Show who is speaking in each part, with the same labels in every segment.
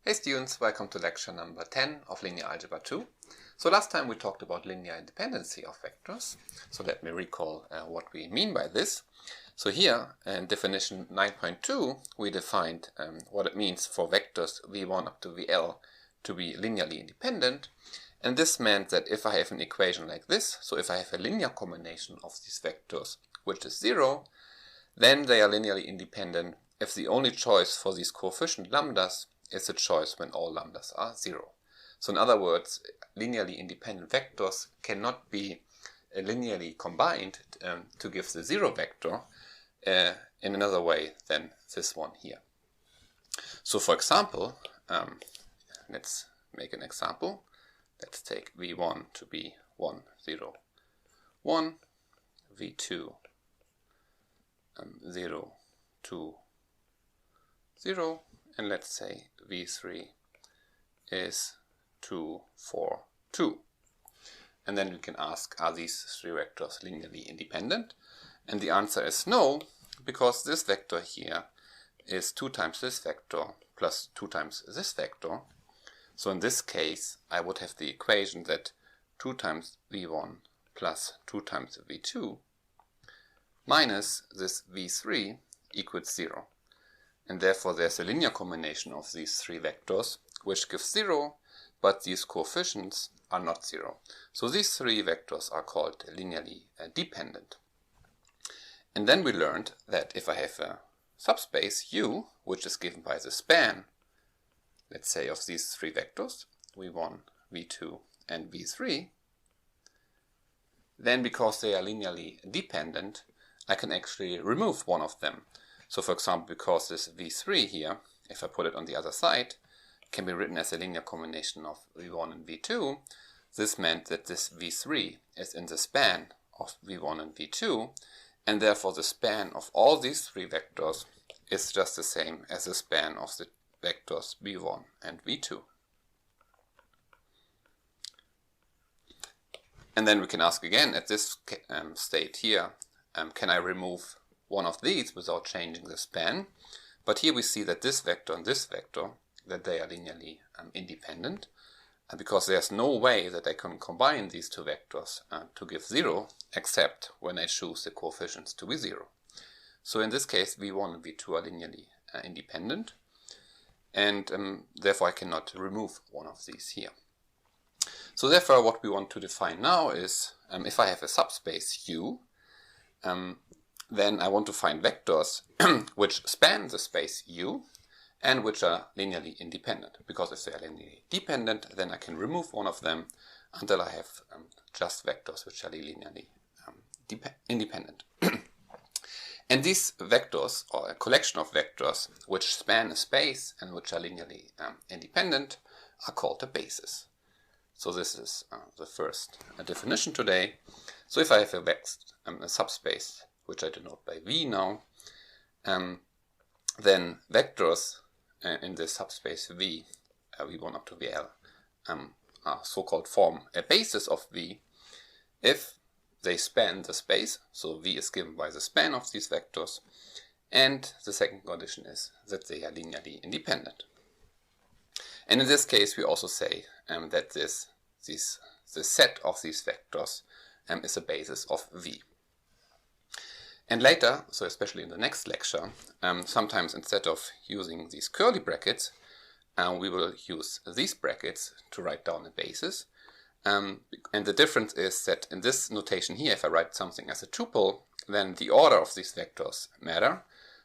Speaker 1: Hey students, welcome to lecture number 10 of Linear Algebra 2. So last time we talked about linear independency of vectors. So let me recall what we mean by this. So here in definition 9.2 we defined what it means for vectors v1 up to vl to be linearly independent. And this meant that if I have an equation like this, so if I have a linear combination of these vectors which is 0, then they are linearly independent if the only choice for these coefficient lambdas is a choice when all lambdas are 0. So in other words, linearly independent vectors cannot be linearly combined to give the 0 vector in another way than this one here. So for example, let's make an example. Let's take v1 to be 1, 0, 1, v2 0, 2, 0, and let's say v3 is 2, 4, 2. And then we can ask, are these three vectors linearly independent? And the answer is no, because this vector here is 2 times this vector plus 2 times this vector. So in this case, I would have the equation that 2 times v1 plus 2 times v2 minus this v3 equals 0. And therefore there's a linear combination of these three vectors which gives 0, but these coefficients are not 0. So these three vectors are called linearly dependent. And then we learned that if I have a subspace U, which is given by the span, let's say, of these three vectors, v1, v2, and v3, then because they are linearly dependent, I can actually remove one of them. So for example, because this v3 here, if I put it on the other side, can be written as a linear combination of v1 and v2, this meant that this v3 is in the span of v1 and v2, and therefore the span of all these three vectors is just the same as the span of the vectors v1 and v2. And then we can ask again at this state here, can I remove one of these without changing the span? But here we see that this vector and this vector, that they are linearly independent, because there's no way that I can combine these two vectors to give 0, except when I choose the coefficients to be 0. So in this case, v1 and v2 are linearly independent, and therefore I cannot remove one of these here. So therefore what we want to define now is, if I have a subspace U, then I want to find vectors which span the space U and which are linearly independent. Because if they are linearly dependent, then I can remove one of them until I have just vectors which are linearly independent. And these vectors, or a collection of vectors which span a space and which are linearly independent, are called a basis. So this is the first definition today. So if I have a subspace which I denote by V now, then vectors in this subspace V, V1 up to VL, are so-called form a basis of V if they span the space, so V is given by the span of these vectors, and the second condition is that they are linearly independent. And in this case we also say that the set of these vectors is a basis of V. And later, so especially in the next lecture, sometimes instead of using these curly brackets, we will use these brackets to write down a basis. And the difference is that in this notation here, if I write something as a tuple, then the order of these vectors matter,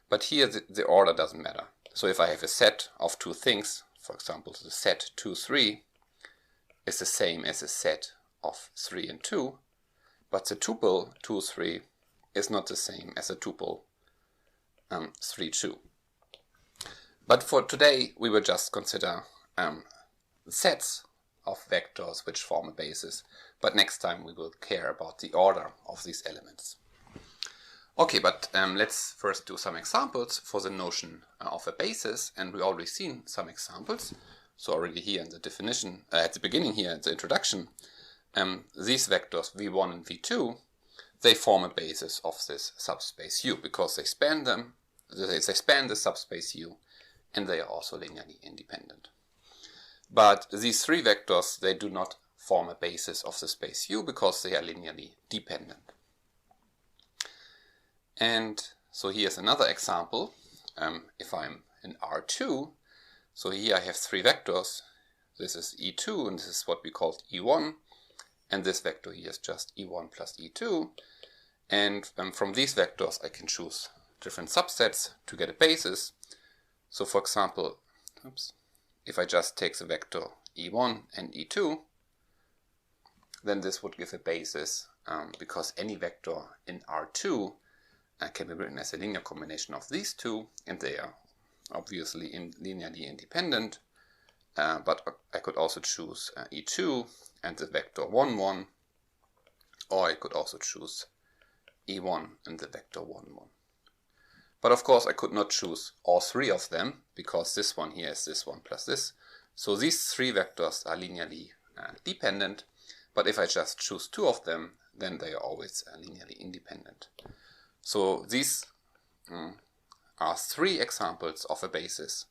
Speaker 1: but here the order doesn't matter. So if I have a set of two things, for example, the set 2, 3 is the same as a set of 3 and 2, but the tuple 2, 3 is not the same as a tuple 3, 2. But for today we will just consider sets of vectors which form a basis, but next time we will care about the order of these elements. Okay, but let's first do some examples for the notion of a basis, and we already seen some examples. So already here in the definition, at the beginning here in the introduction, these vectors v1 and v2, they form a basis of this subspace U because they span the subspace U, and they are also linearly independent. But these three vectors, they do not form a basis of the space U because they are linearly dependent. And so here's another example. If I'm in R2, so here I have three vectors. This is E2 and this is what we called E1. And this vector here is just E1 plus E2. And from these vectors I can choose different subsets to get a basis. So for example, if I just take the vector E1 and E2, then this would give a basis because any vector in R2 can be written as a linear combination of these two, and they are obviously linearly independent. But I could also choose E2 and the vector 1, 1, or I could also choose E1 and the vector 1, 1. But of course I could not choose all three of them because this one here is this one plus this. So these three vectors are linearly dependent, but if I just choose two of them, then they are always linearly independent. So these are three examples of a basis.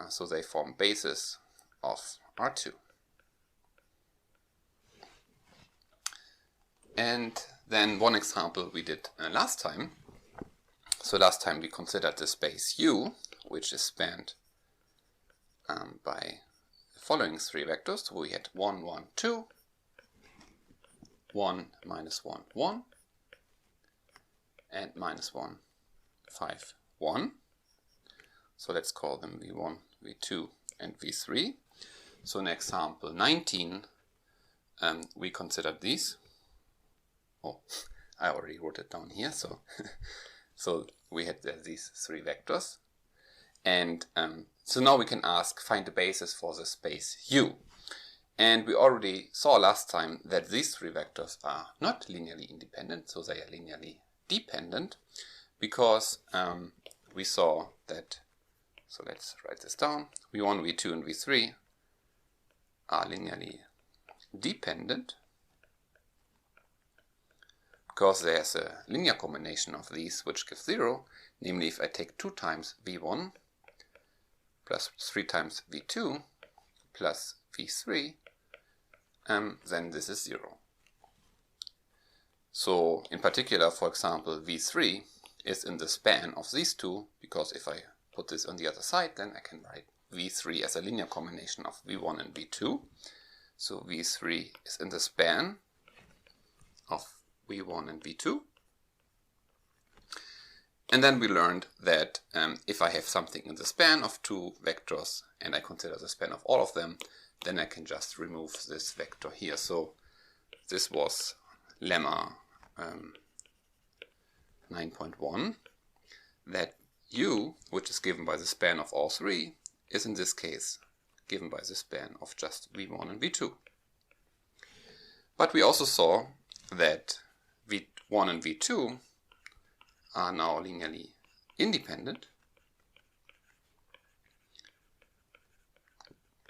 Speaker 1: So they form basis of R2. And then one example we did last time. So last time we considered the space U, which is spanned by the following three vectors. So we had 1, 1, 2, 1, minus 1, 1, and minus 1, 5, 1. So let's call them V1, V2, and V3. So in example 19, we considered these. Oh, I already wrote it down here. So, so we had these three vectors. And so now we can ask, find the basis for the space U. And we already saw last time that these three vectors are not linearly independent, so they are linearly dependent, because we saw that, so let's write this down, V1, V2, and V3 are linearly dependent, because there's a linear combination of these which gives 0, namely if I take 2 times V1 plus 3 times V2 plus V3, then this is 0. So in particular, for example, V3 is in the span of these two, because if I put this on the other side, then I can write V3 as a linear combination of V1 and V2. So V3 is in the span of V1 and V2. And then we learned that if I have something in the span of two vectors and I consider the span of all of them, then I can just remove this vector here. So this was lemma 9.1, that U, which is given by the span of all three, is in this case given by the span of just V1 and V2. But we also saw that V1 and V2 are now linearly independent,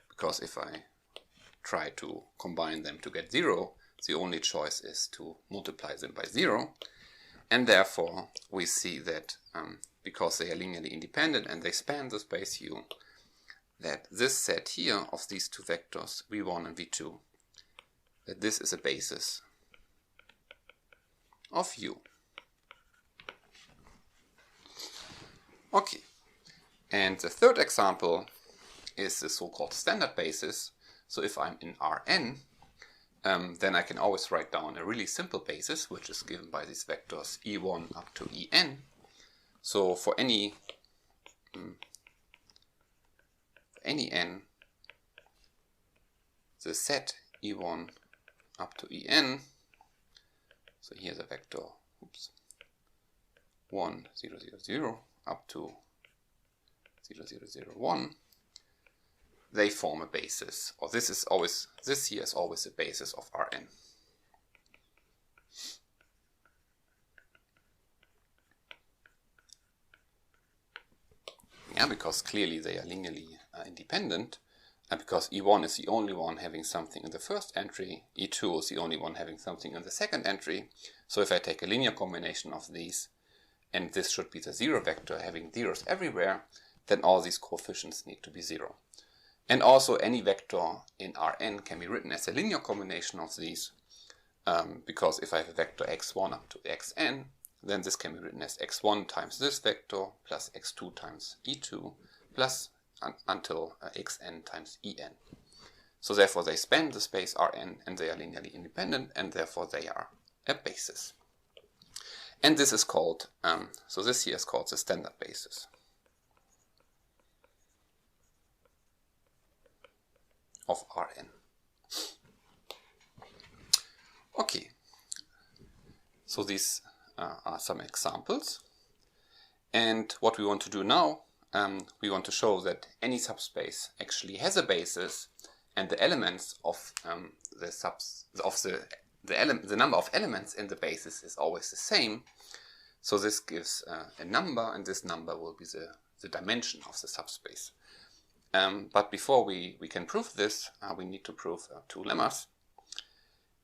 Speaker 1: because if I try to combine them to get 0, the only choice is to multiply them by 0, and therefore we see that because they are linearly independent and they span the space U, that this set here of these two vectors, V1 and V2, that this is a basis of U. Okay, and the third example is the so-called standard basis. So if I'm in Rn, then I can always write down a really simple basis, which is given by these vectors E1 up to En. So for any n, the set E1 up to En, so here's a vector 1, 0, 0, 0 up to 0, 0, 0, 1, they form a basis, or this here is always a basis of Rn. Yeah, because clearly they are linearly independent, and because E1 is the only one having something in the first entry, E2 is the only one having something in the second entry. So if I take a linear combination of these, and this should be the 0 vector having zeros everywhere, then all these coefficients need to be 0. And also any vector in Rn can be written as a linear combination of these, because if I have a vector x1 up to xn, then this can be written as x1 times this vector plus x2 times e2 plus until xn times en. So therefore they span the space Rn and they are linearly independent, and therefore they are a basis. And this is called, so this here is called the standard basis of Rn. Okay, so these are some examples. And what we want to do now, we want to show that any subspace actually has a basis, and the elements of the number of elements in the basis is always the same. So this gives a number, and this number will be the dimension of the subspace. But before we can prove this, we need to prove two lemmas.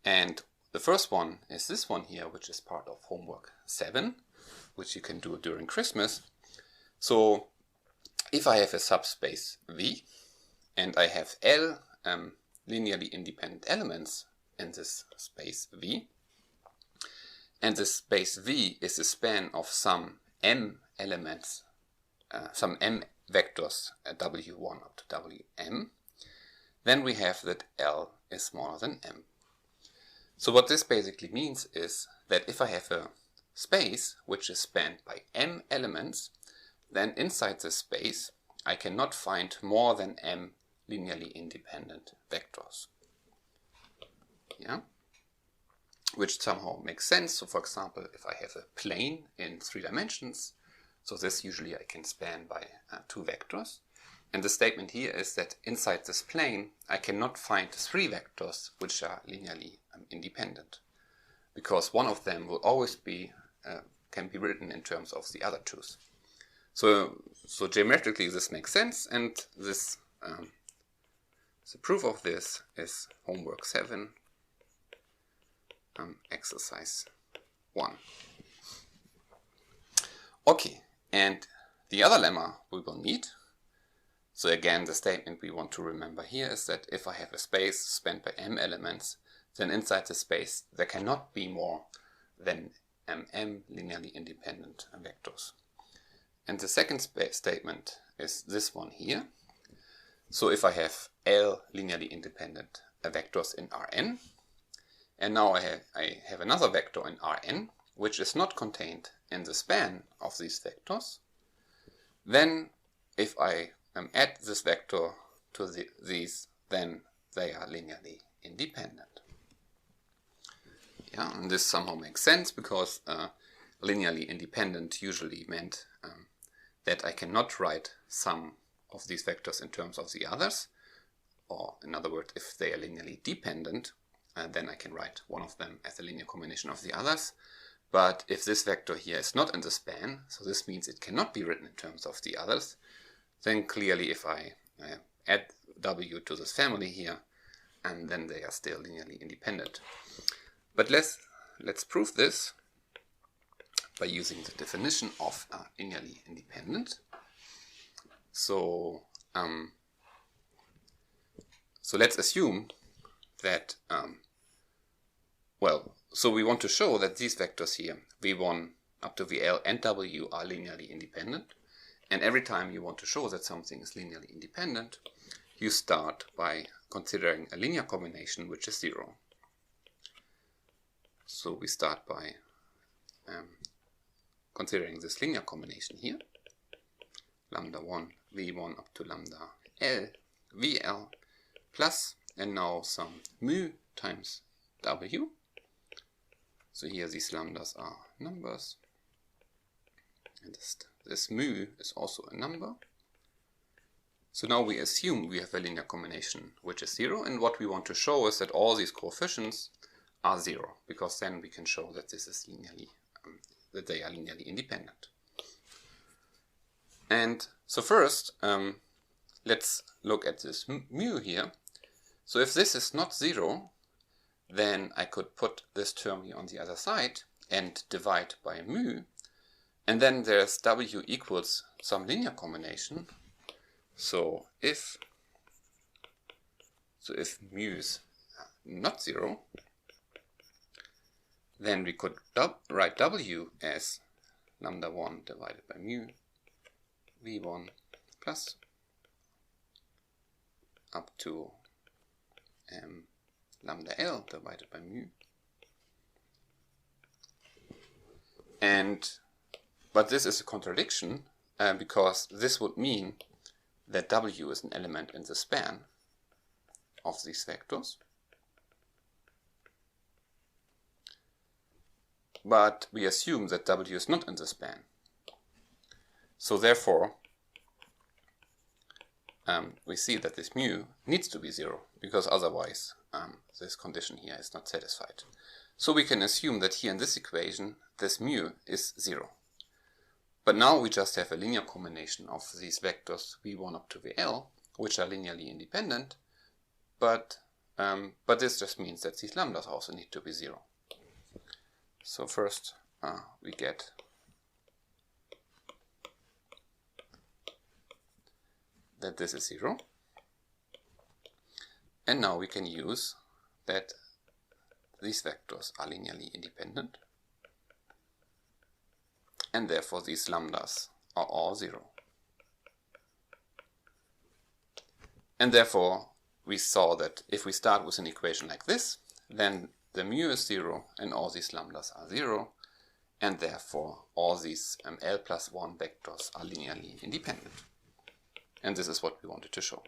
Speaker 1: And the first one is this one here, which is part of homework 7, which you can do during Christmas. So if I have a subspace V and I have L linearly independent elements in this space V, and this space V is the span of some m elements, some m vectors W1 up to Wm, then we have that L is smaller than m. So what this basically means is that if I have a space which is spanned by m elements, then inside this space I cannot find more than m linearly independent vectors. Yeah? Which somehow makes sense. So for example, if I have a plane in 3 dimensions, so this usually I can span by 2 vectors. And the statement here is that inside this plane I cannot find 3 vectors which are linearly independent, because one of them will always be can be written in terms of the other 2s. So geometrically this makes sense, and this the proof of this is homework 7, exercise 1. Okay, and the other lemma we will need. So again, the statement we want to remember here is that if I have a space spanned by m elements, then inside the space there cannot be more than m linearly independent vectors. And the second statement is this one here. So if I have L linearly independent vectors in Rn, and now I have another vector in Rn which is not contained in the span of these vectors, then if I add this vector to these, then they are linearly independent. Yeah, and this somehow makes sense, because linearly independent usually meant that I cannot write some of these vectors in terms of the others, or in other words, if they are linearly dependent, then I can write one of them as a linear combination of the others. But if this vector here is not in the span, so this means it cannot be written in terms of the others, then clearly if I add W to this family here, and then they are still linearly independent. But let's prove this by using the definition of linearly independent. So let's assume that, so we want to show that these vectors here, V1 up to VL and W, are linearly independent. And every time you want to show that something is linearly independent, you start by considering a linear combination which is 0. So we start by considering this linear combination here, lambda 1 V1 up to lambda L VL plus, and now some mu times W. So here these lambdas are numbers, and this mu is also a number. So now we assume we have a linear combination which is 0, and what we want to show is that all these coefficients are 0, because then we can show that this is linearly, that they are linearly independent. And so first, let's look at this mu here. So if this is not 0, then I could put this term here on the other side and divide by mu, and then there's W equals some linear combination. So if So if mu is not 0, then we could write W as lambda 1 divided by mu v1 plus up to lambda L divided by mu. But this is a contradiction because this would mean that W is an element in the span of these vectors. But we assume that W is not in the span. So therefore, we see that this mu needs to be 0, because otherwise this condition here is not satisfied. So we can assume that here in this equation, this mu is 0. But now we just have a linear combination of these vectors v1 up to vl, which are linearly independent, but this just means that these lambdas also need to be 0. So first we get that this is 0, and now we can use that these vectors are linearly independent, and therefore these lambdas are all 0. And therefore we saw that if we start with an equation like this, then the mu is 0 and all these lambdas are 0, and therefore all these L plus 1 vectors are linearly independent. And this is what we wanted to show.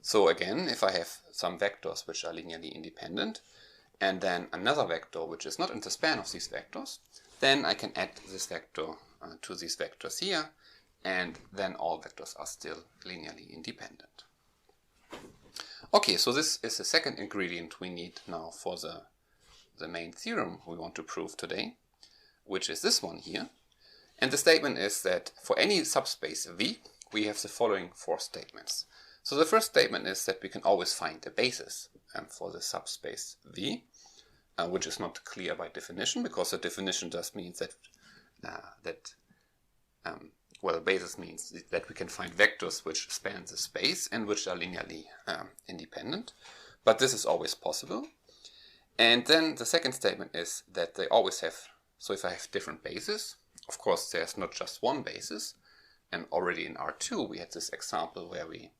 Speaker 1: So again, if I have some vectors which are linearly independent, and then another vector which is not in the span of these vectors, then I can add this vector to these vectors here, and then all vectors are still linearly independent. Okay, so this is the second ingredient we need now for the main theorem we want to prove today, which is this one here. And the statement is that for any subspace V, we have the following 4 statements. So the first statement is that we can always find a basis for the subspace V, which is not clear by definition, because the definition just means that well, basis means that we can find vectors which span the space and which are linearly independent, but this is always possible. And then the second statement is that they always have, so if I have different bases, of course there's not just one basis, and already in R2 we had this example where we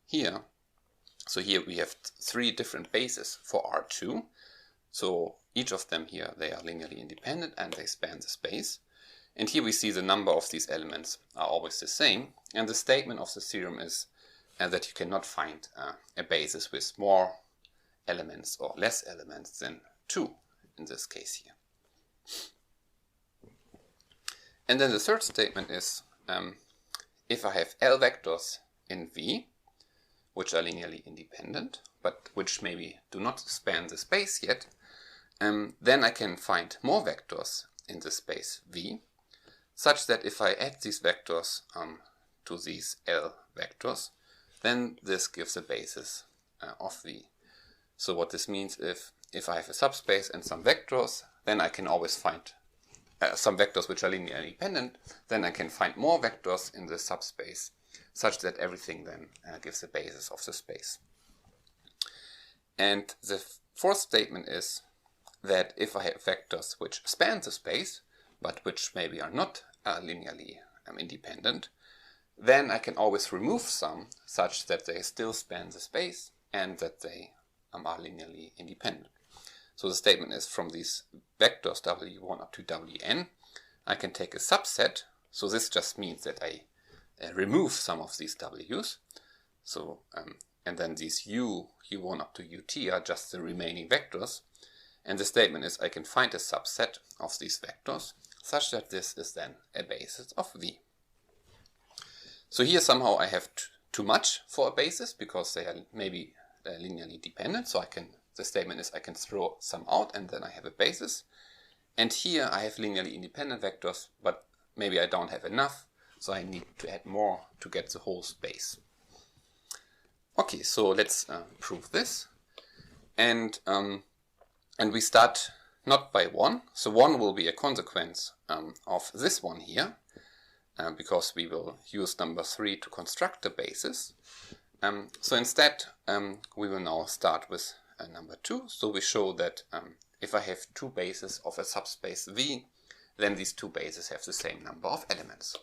Speaker 1: here we have 3 different bases for R2, so each of them here, they are linearly independent and they span the space. And here we see the number of these elements are always the same, and the statement of the theorem is that you cannot find a basis with more elements or less elements than 2 in this case here. And then the third statement is if I have L vectors in V, which are linearly independent, but which maybe do not span the space yet, then I can find more vectors in the space V, such that if I add these vectors to these L vectors, then this gives a basis of V. So what this means, if I have a subspace and some vectors, then I can always find some vectors which are linearly independent, then I can find more vectors in the subspace, such that everything then gives a basis of the space. And the fourth statement is that if I have vectors which span the space, but which maybe are not linearly independent, then I can always remove some such that they still span the space and that they are linearly independent. So the statement is from these vectors w1 up to wn, I can take a subset. So this just means that I remove some of these w's. So and then these u1 up to ut are just the remaining vectors. And the statement is I can find a subset of these vectors such that this is then a basis of V. So here somehow I have too much for a basis because they are maybe linearly dependent. So the statement is I can throw some out and then I have a basis. And here I have linearly independent vectors, but maybe I don't have enough, so I need to add more to get the whole space. Okay, so let's prove this. And And we start not by 1, so 1 will be a consequence of this one here, because we will use number 3 to construct the basis. So instead, we will now start with number 2. So we show that if I have two bases of a subspace V, then these two bases have the same number of elements.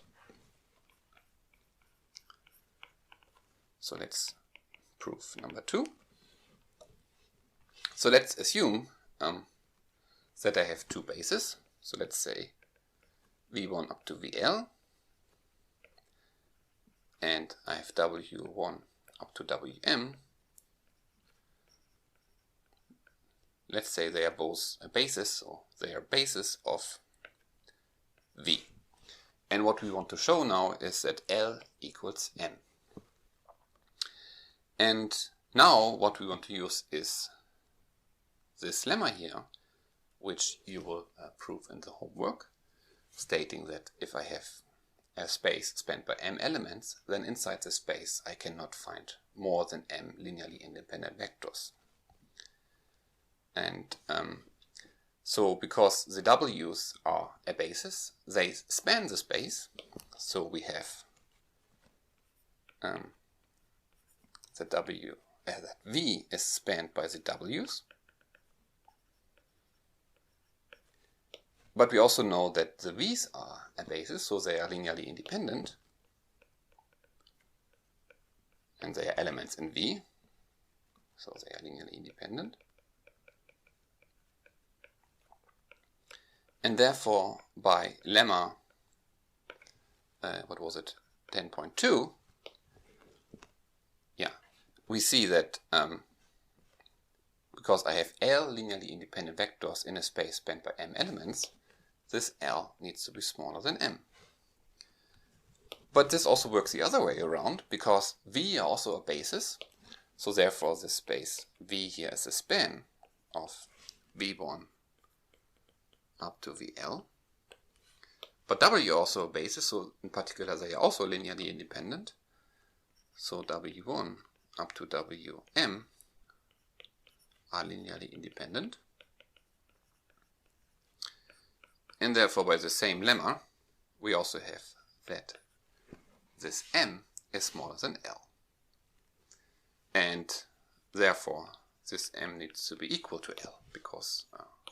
Speaker 1: So let's prove number 2. So let's assume that I have two bases. So let's say V1 up to VL, and I have W1 up to Wm. Let's say they are both a basis, or they are bases of V. And what we want to show now is that L equals M. And now what we want to use is this lemma here, which you will prove in the homework, stating that if I have a space spanned by m elements, then inside the space I cannot find more than m linearly independent vectors. And so because the w's are a basis, they span the space. So we have that v is spanned by the w's. But we also know that the v's are a basis, so they are linearly independent. And they are elements in V, so they are linearly independent. And therefore, by lemma, what was it, 10.2, yeah, we see that because I have L linearly independent vectors in a space spanned by m elements, this L needs to be smaller than m. But this also works the other way around, because V are also a basis, so therefore this space V here is a span of V1 up to VL. But W are also a basis, so in particular they are also linearly independent. So W1 up to Wm are linearly independent. And therefore by the same lemma, we also have that this m is smaller than L. And therefore this m needs to be equal to L, because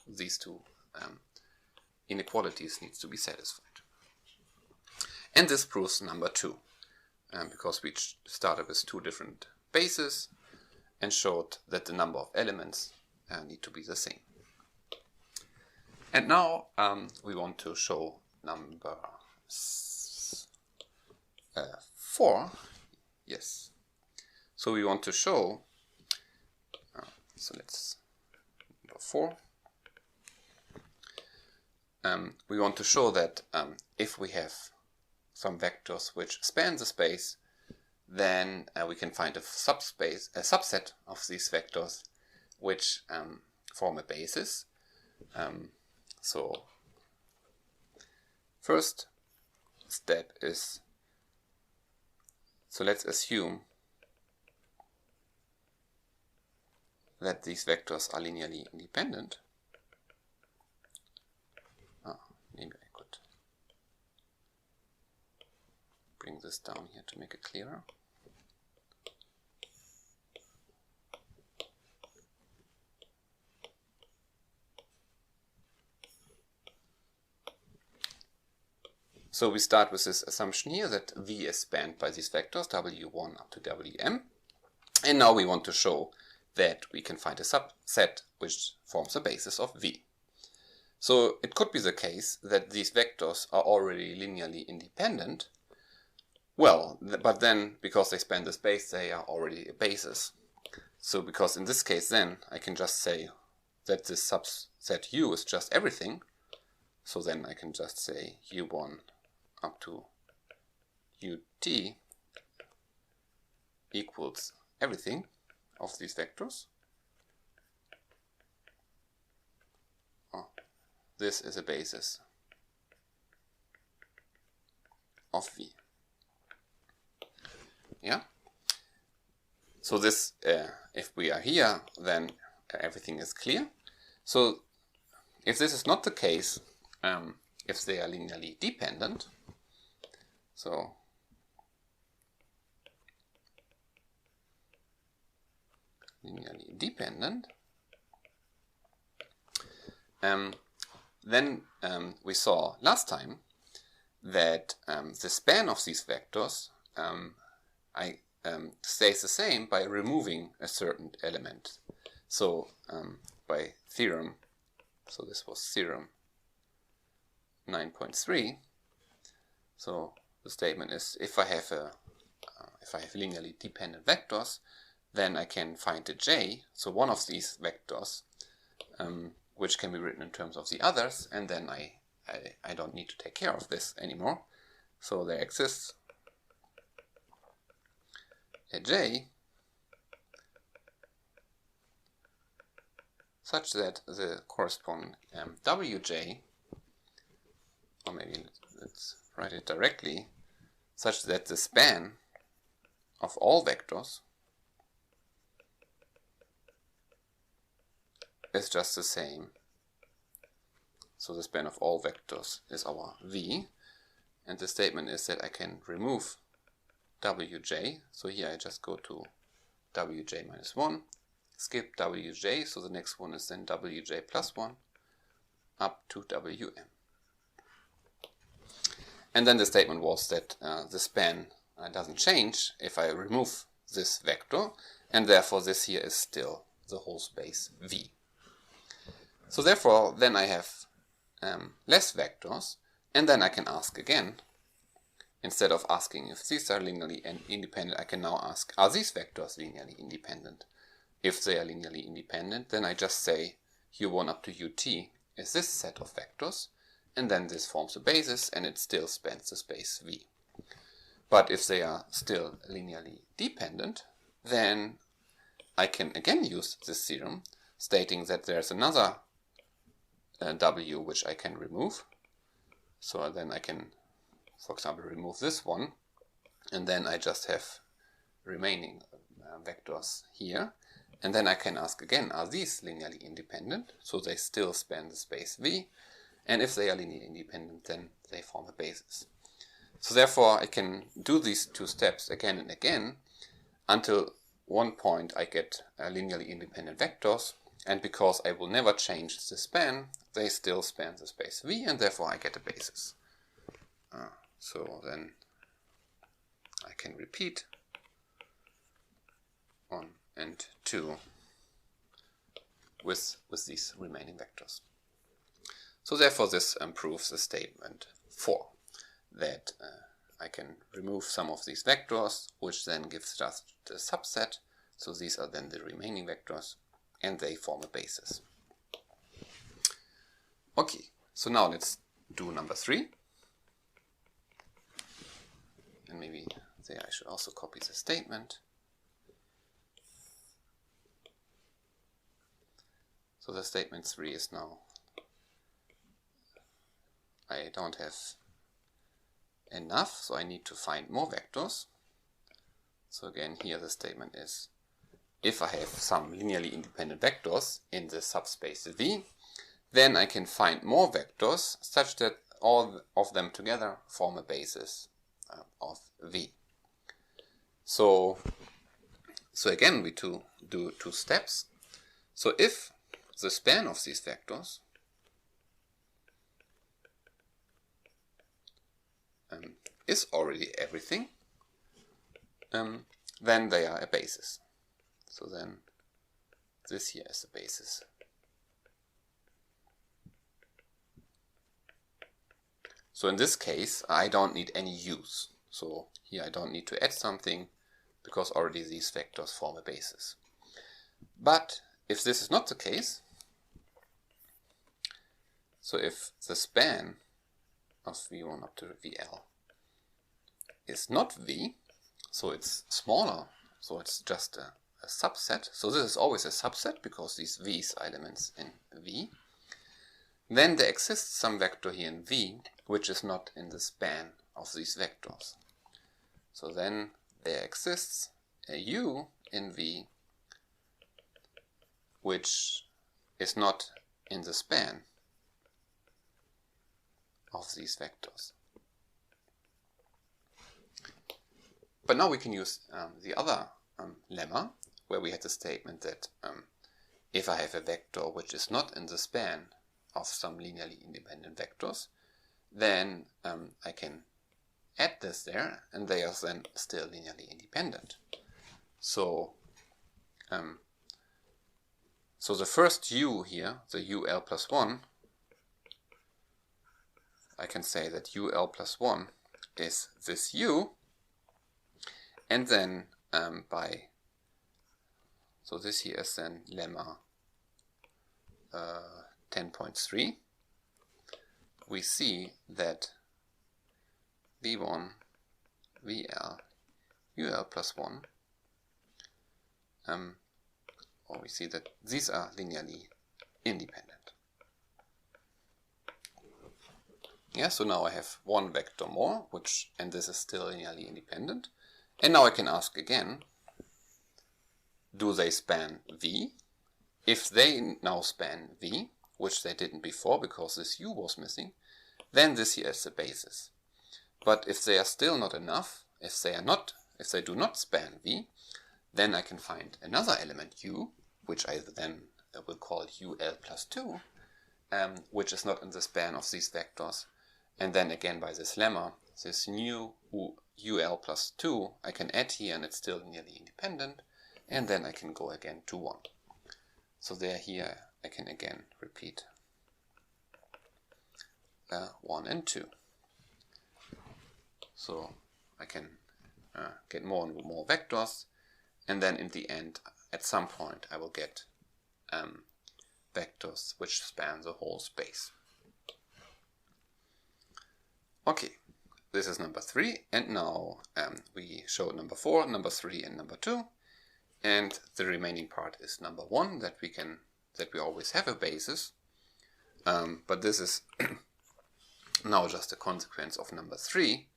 Speaker 1: these two inequalities needs to be satisfied. And this proves number 2, because we started with two different bases and showed that the number of elements need to be the same. And now we want to show number 4. Yes. So we want to show, so let's, number 4. We want to show that if we have some vectors which span the space, then we can find a subspace, a subset of these vectors which form a basis. So first step is, so let's assume that these vectors are linearly independent. Maybe I could bring this down here to make it clearer. So we start with this assumption here that V is spanned by these vectors W1 up to Wm. And now we want to show that we can find a subset which forms a basis of V. So it could be the case that these vectors are already linearly independent. Well, but then because they span the space, they are already a basis. So because in this case then I can just say that this subset U is just everything. So then I can just say U1 up to ut equals everything of these vectors. This is a basis of V. Yeah. So this, if we are here, then everything is clear. So if this is not the case, if they are linearly dependent, so linearly dependent, then we saw last time that the span of these vectors stays the same by removing a certain element. So by theorem, so this was theorem 9.3. So the statement is, if I have linearly dependent vectors, then I can find a j, so one of these vectors, which can be written in terms of the others, and then I don't need to take care of this anymore. So there exists a j such that the corresponding wj, or maybe let's write it directly, such that the span of all vectors is just the same. So the span of all vectors is our v, and the statement is that I can remove wj. So here I just go to wj minus 1, skip wj, so the next one is then wj plus 1, up to wm. And then the statement was that the span doesn't change if I remove this vector, and therefore this here is still the whole space V. So therefore then I have less vectors, and then I can ask again, instead of asking if these are linearly independent, I can now ask, are these vectors linearly independent? If they are linearly independent, then I just say u1 up to ut is this set of vectors, and then this forms a basis, and it still spans the space V. But if they are still linearly dependent, then I can again use this theorem, stating that there's another w which I can remove. So then I can, for example, remove this one, and then I just have remaining vectors here. And then I can ask again, are these linearly independent? So they still span the space V. And if they are linearly independent, then they form a basis. So therefore I can do these two steps again and again until one point I get linearly independent vectors, and because I will never change the span, they still span the space V, and therefore I get a basis. So then I can repeat 1 and 2 with these remaining vectors. So therefore this proves the statement 4, that I can remove some of these vectors, which then gives just the subset. So these are then the remaining vectors, and they form a basis. Okay, so now let's do number 3. And maybe there I should also copy the statement. So the statement 3 is now, I don't have enough, so I need to find more vectors. So again, here the statement is, if I have some linearly independent vectors in the subspace V, then I can find more vectors such that all of them together form a basis of V. So again we do 2 steps. So if the span of these vectors is already everything, then they are a basis. So then this here is the basis. So in this case I don't need any u's. So here I don't need to add something, because already these vectors form a basis. But if this is not the case, so if the span of V1 up to VL is not V, so it's smaller, so it's just a subset, so this is always a subset because these V's are elements in V, then there exists some vector here in V which is not in the span of these vectors. So then there exists a U in V which is not in the span of these vectors. But now we can use the other lemma, where we had the statement that if I have a vector which is not in the span of some linearly independent vectors, then I can add this there, and they are then still linearly independent. So, so the first u here, the ul plus 1, I can say that ul plus 1 is this u, and then so this here is then lemma 10.3. We see that v1, vl, ul plus 1, or we see that these are linearly independent. Yeah, so now I have one vector more, and this is still linearly independent. And now I can ask again, do they span V? If they now span V, which they didn't before because this U was missing, then this here is the basis. But if they are still not enough, if they do not span V, then I can find another element U, which I then will call UL plus 2, which is not in the span of these vectors. And then again by this lemma, this new UL plus 2 I can add here, and it's still linearly independent, and then I can go again to 1. So there here I can again repeat 1 and 2. So I can get more and more vectors, and then in the end, at some point, I will get vectors which span the whole space. Okay, this is number 3, and now we showed number 4, number 3, and number 2, and the remaining part is number 1, that we always have a basis, but this is now just a consequence of number 3.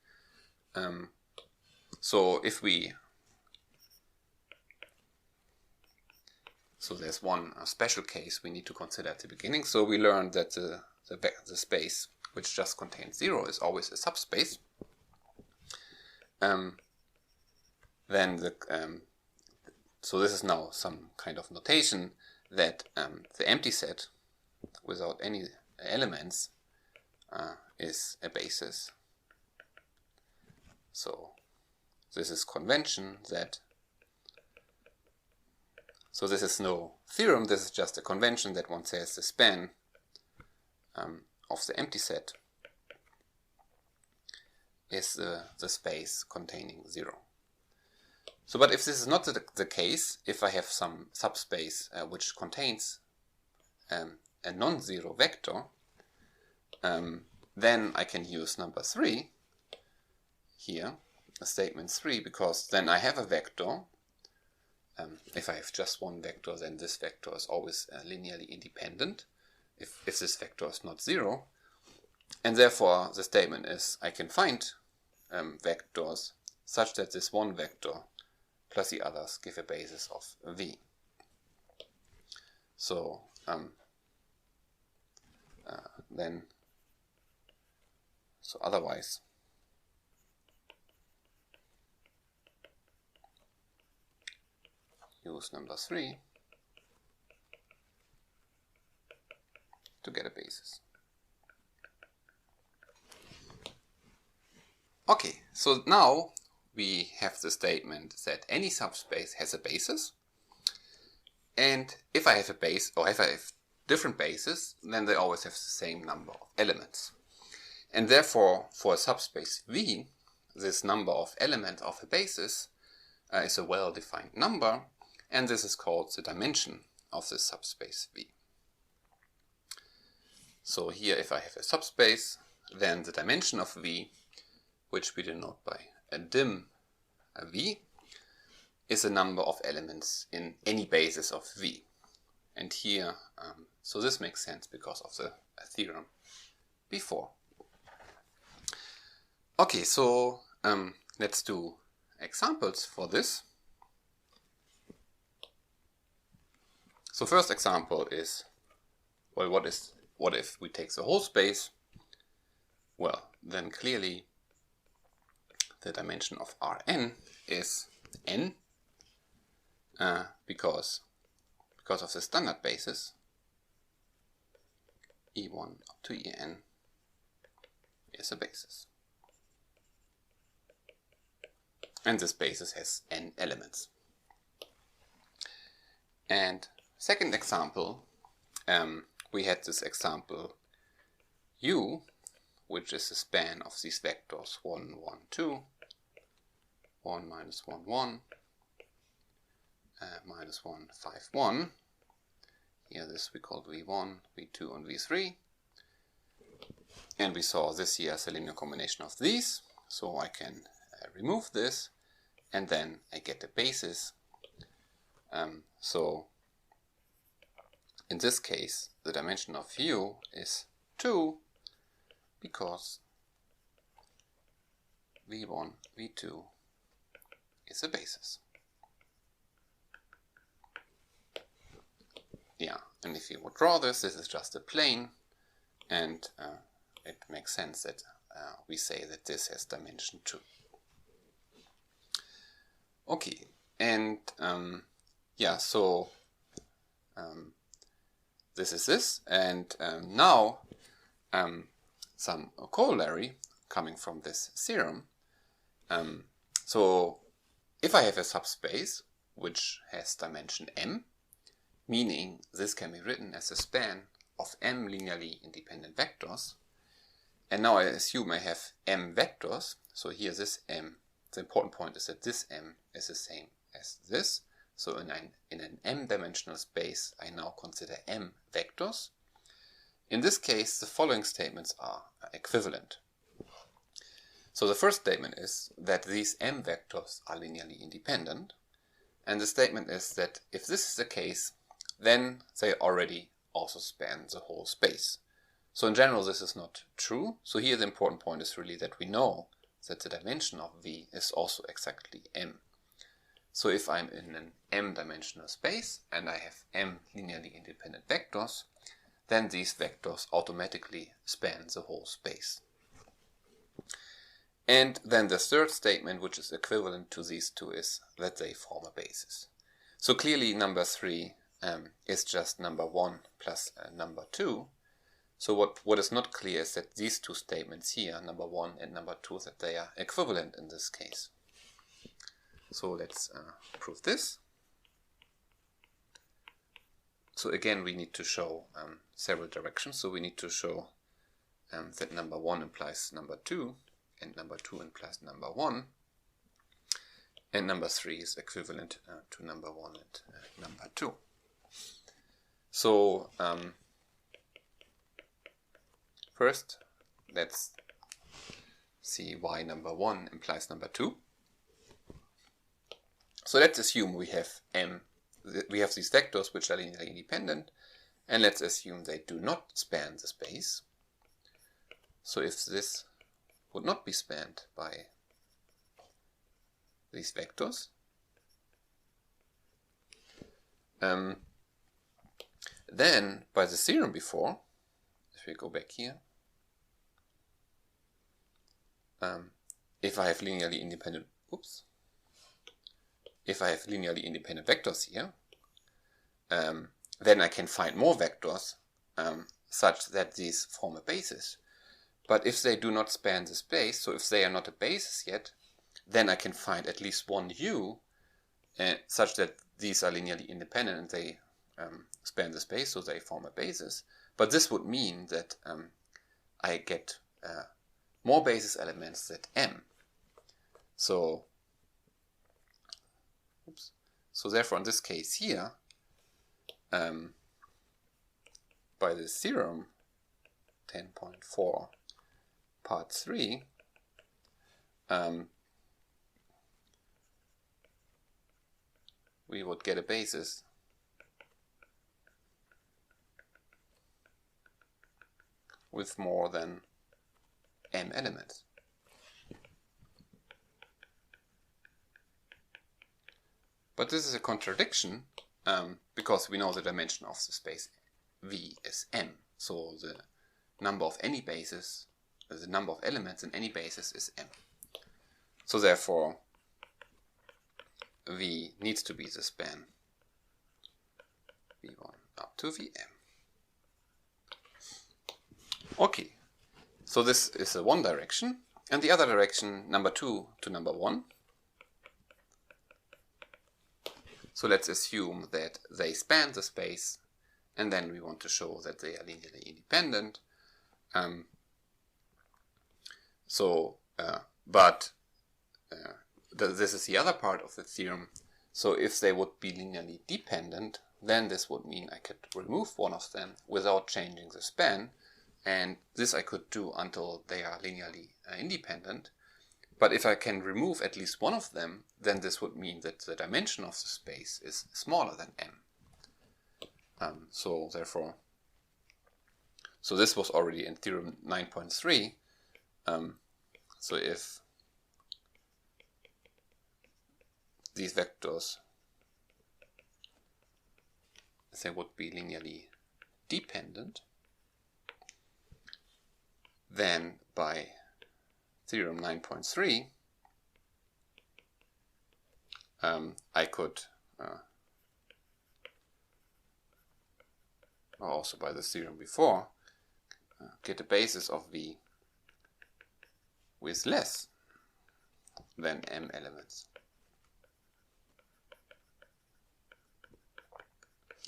Speaker 1: So there's one special case we need to consider at the beginning. So we learned that the space which just contains 0 is always a subspace. So this is now some kind of notation that the empty set without any elements is a basis. So this is convention that, so this is no theorem, this is just a convention that one says the span of the empty set is the space containing 0. So, but if this is not the case, if I have some subspace which contains a non-zero vector, then I can use number 3 here, statement 3, because then I have a vector. If I have just one vector, then this vector is always linearly independent if this vector is not 0. And therefore the statement is I can find vectors such that this one vector plus the others give a basis of V. So otherwise use number 3 to get a basis. Okay, so now we have the statement that any subspace has a basis, and if I have a base, or if I have different bases, then they always have the same number of elements. And therefore, for a subspace V, this number of elements of a basis is a well-defined number, and this is called the dimension of the subspace V. So here, if I have a subspace, then the dimension of V, which we denote by a dim V, is a number of elements in any basis of V. And here, so this makes sense because of the theorem before. Okay, so let's do examples for this. So first example is Well, what if we take the whole space? Well, then clearly the dimension of Rn is n, because of the standard basis E1 up to En is a basis. And this basis has n elements. And second example, we had this example U, which is the span of these vectors 1, 1, 2, 1, minus 1, 1, minus 1, 5, 1. Here this we call V1, V2, and V3. And we saw this here as a linear combination of these, so I can remove this, and then I get a basis. So in this case, the dimension of U is 2, because V1, V2 is a basis. Yeah, and if you would draw this is just a plane, and it makes sense that we say that this has dimension 2. Okay, and yeah, so this is this, and now some corollary coming from this theorem. So if I have a subspace which has dimension m, meaning this can be written as a span of m linearly independent vectors, and now I assume I have m vectors, so here this m, the important point is that this m is the same as this, so in an m-dimensional space I now consider m vectors. In this case the following statements are equivalent. So the first statement is that these m vectors are linearly independent, and the statement is that if this is the case, then they already also span the whole space. So in general this is not true, so here the important point is really that we know that the dimension of V is also exactly m. So if I'm in an m-dimensional space and I have m linearly independent vectors, then these vectors automatically span the whole space. And then the third statement, which is equivalent to these two, is that they form a basis. So clearly number 3 is just number 1 plus number 2. So what is not clear is that these two statements here, number 1 and number 2, that they are equivalent in this case. So let's prove this. So again we need to show several directions. So we need to show that number 1 implies number 2, and number 2 implies number 1, and number 3 is equivalent to number 1 and number 2. So first let's see why number 1 implies number 2. So let's assume we have these vectors which are linearly independent, and let's assume they do not span the space. So if this would not be spanned by these vectors, then by the theorem before, if we go back here, if I have linearly independent vectors here, then I can find more vectors such that these form a basis. But if they do not span the space, so if they are not a basis yet, then I can find at least one U such that these are linearly independent and they span the space, so they form a basis. But this would mean that I get more basis elements than m. So therefore in this case here, by this theorem 10.4 part 3, we would get a basis with more than m elements. But this is a contradiction because we know the dimension of the space V is m. So the number of any basis, the number of elements in any basis is m. So therefore V needs to be the span V1 up to Vm. Okay, so this is a one direction, and the other direction, number 2 to number 1. So let's assume that they span the space, and then we want to show that they are linearly independent. This is the other part of the theorem. So if they would be linearly dependent, then this would mean I could remove one of them without changing the span, and this I could do until they are linearly independent. But if I can remove at least one of them, then this would mean that the dimension of the space is smaller than m. So this was already in Theorem 9.3. So if these vectors, they would be linearly dependent, then by Theorem 9.3 I could, also by the theorem before, get a basis of V with less than m elements.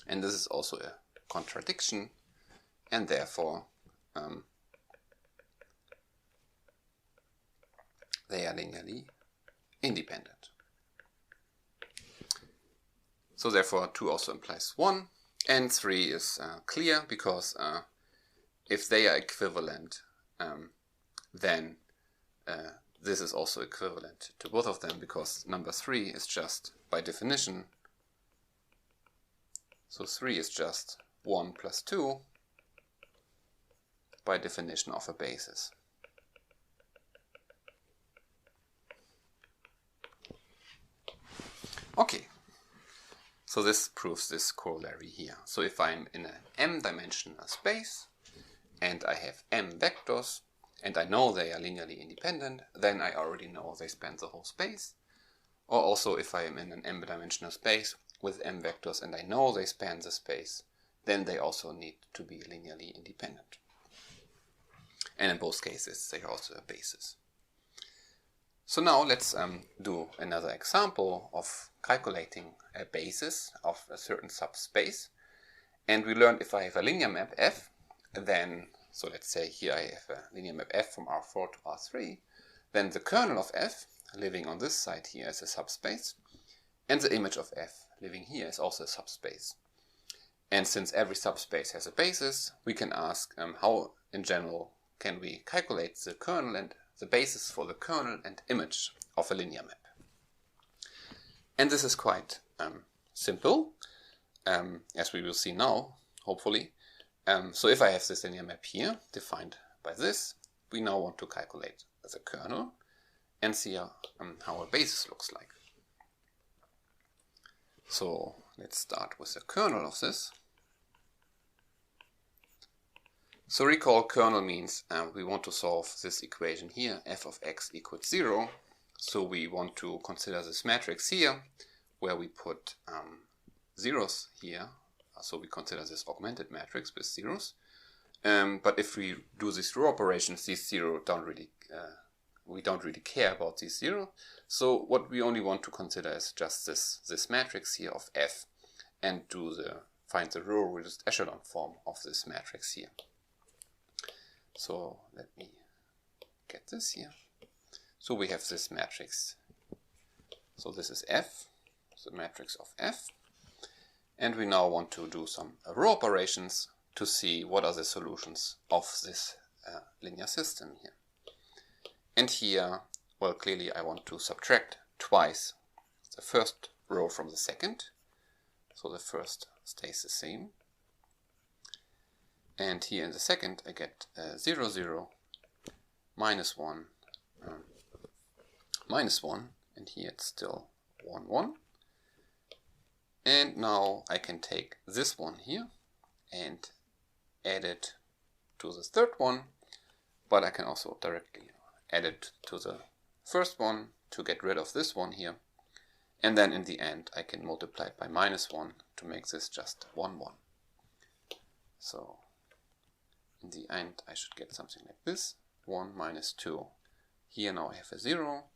Speaker 1: And this is also a contradiction, and therefore they are linearly independent. So therefore 2 also implies 1, and 3 is clear, because if they are equivalent, then this is also equivalent to both of them, because number 3 is just, by definition, so 3 is just 1 plus 2 by definition of a basis. Okay, so this proves this corollary here. So if I'm in an m-dimensional space and I have m vectors and I know they are linearly independent, then I already know they span the whole space. Or also if I am in an m-dimensional space with m vectors and I know they span the space, then they also need to be linearly independent. And in both cases they are also a basis. So now let's do another example of calculating a basis of a certain subspace. And we learned if I have a linear map F, then, so let's say here I have a linear map F from R4 to R3, then the kernel of F living on this side here is a subspace, and the image of F living here is also a subspace. And since every subspace has a basis, we can ask how in general can we calculate the kernel and the basis for the kernel and image of a linear map. And this is quite simple, as we will see now, hopefully. So if I have this linear map here, defined by this, we now want to calculate the kernel and see how a basis looks like. So let's start with the kernel of this. So recall, kernel means we want to solve this equation here, f of x equals 0. So we want to consider this matrix here, where we put zeros here. So we consider this augmented matrix with zeros. But if we do these row operations, these zeros we don't really care about these zeros. So what we only want to consider is just this matrix here of f, and find the row reduced echelon form of this matrix here. So let me get this here. So we have this matrix. So this is F, the matrix of F. And we now want to do some row operations to see what are the solutions of this linear system here. And here, well, clearly I want to subtract twice the first row from the second. So the first stays the same. And here in the second I get 0, 0, minus 1, minus 1, and here it's still 1, 1. And now I can take this one here and add it to the third one, but I can also directly add it to the first one to get rid of this one here. And then in the end I can multiply it by -1 to make this just 1, 1. So in the end I should get something like this, 1 minus 2. Here now I have a 0,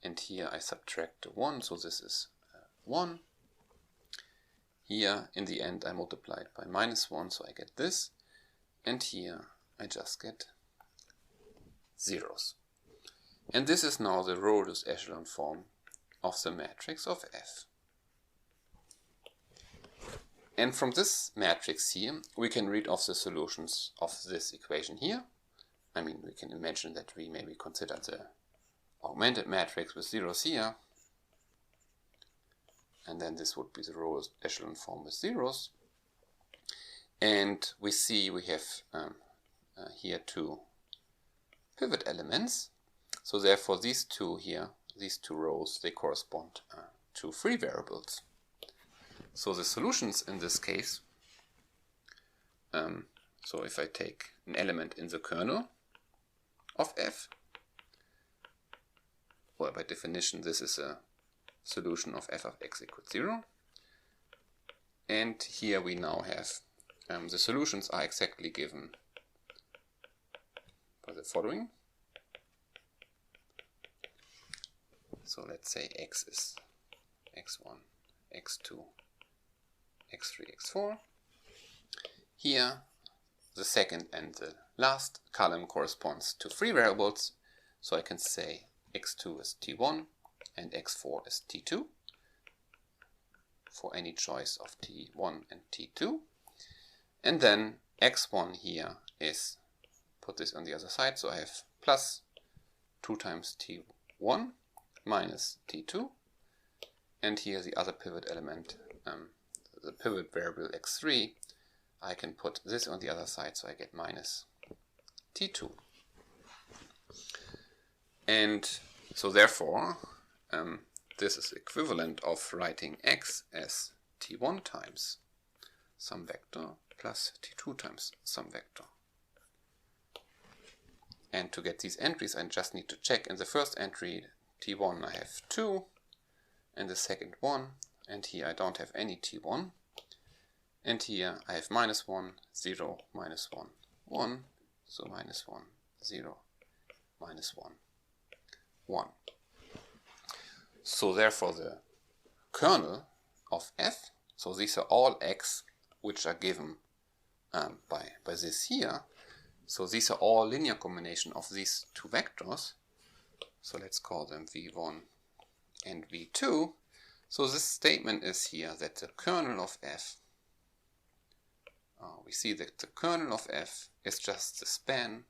Speaker 1: and here I subtract the 1, so this is 1. Here in the end I multiply it by -1, so I get this, and here I just get zeros. And this is now the row echelon form of the matrix of F. And from this matrix here, we can read off the solutions of this equation here. I mean, we can imagine that we maybe consider the augmented matrix with zeros here. And then this would be the row echelon form with zeros. And we see we have here two pivot elements. So therefore these two here, these two rows, they correspond to free variables. So the solutions in this case, so if I take an element in the kernel of F, well, by definition this is a solution of f of x equals 0. And here we now have the solutions are exactly given by the following. So let's say x is x1, x2, x3, x4. Here the second and the last column corresponds to free variables, so I can say x2 is t1 and x4 is t2 for any choice of t1 and t2. And then x1 here is, put this on the other side, so I have plus 2 times t1 minus t2, and here the other pivot element, the pivot variable x3, I can put this on the other side, so I get minus t2. And so therefore this is equivalent of writing x as t1 times some vector plus t2 times some vector. And to get these entries I just need to check. In the first entry t1 I have 2, and the second 1, and here I don't have any t1, and here I have -1, 0, -1, 1, so -1, 0, -1, 1. So therefore the kernel of F, so these are all x which are given by this here, so these are all linear combination of these two vectors, so let's call them v1 and v2. So this statement is here that the kernel of F, we see that the kernel of F is just the span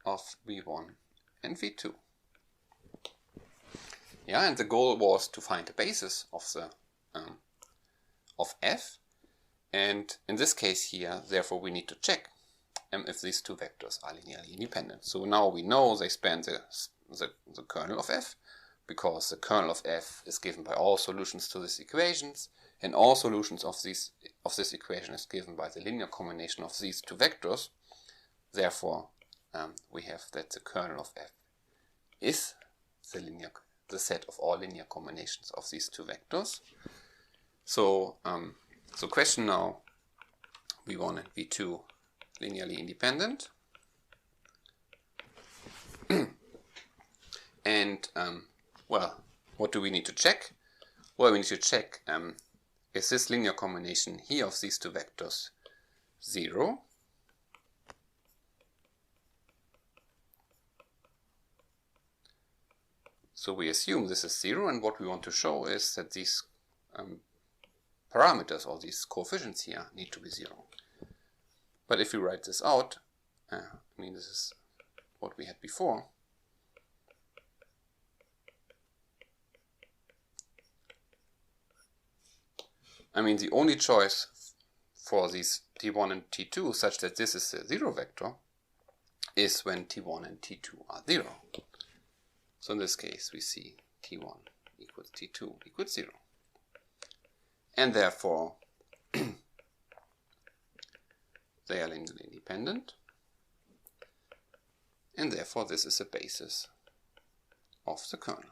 Speaker 1: of v1 and v2. Yeah, and the goal was to find the basis of the of F, and in this case here, therefore we need to check if these two vectors are linearly independent. So now we know they span the kernel of F, because the kernel of F is given by all solutions to these equations, and all solutions of this equation is given by the linear combination of these two vectors. Therefore, we have that the kernel of F is the set of all linear combinations of these two vectors. So, so question now, v1 and v2 linearly independent. And well, what do we need to check? Well, we need to check is this linear combination here of these two vectors 0? So we assume this is 0, and what we want to show is that these parameters or these coefficients here need to be 0. But if we write this out, I mean this is what we had before. I mean the only choice for these t1 and t2 such that this is a 0 vector is when t1 and t2 are 0. So in this case we see t1 equals t2 equals 0. And therefore they are linearly independent, and therefore this is the basis of the kernel.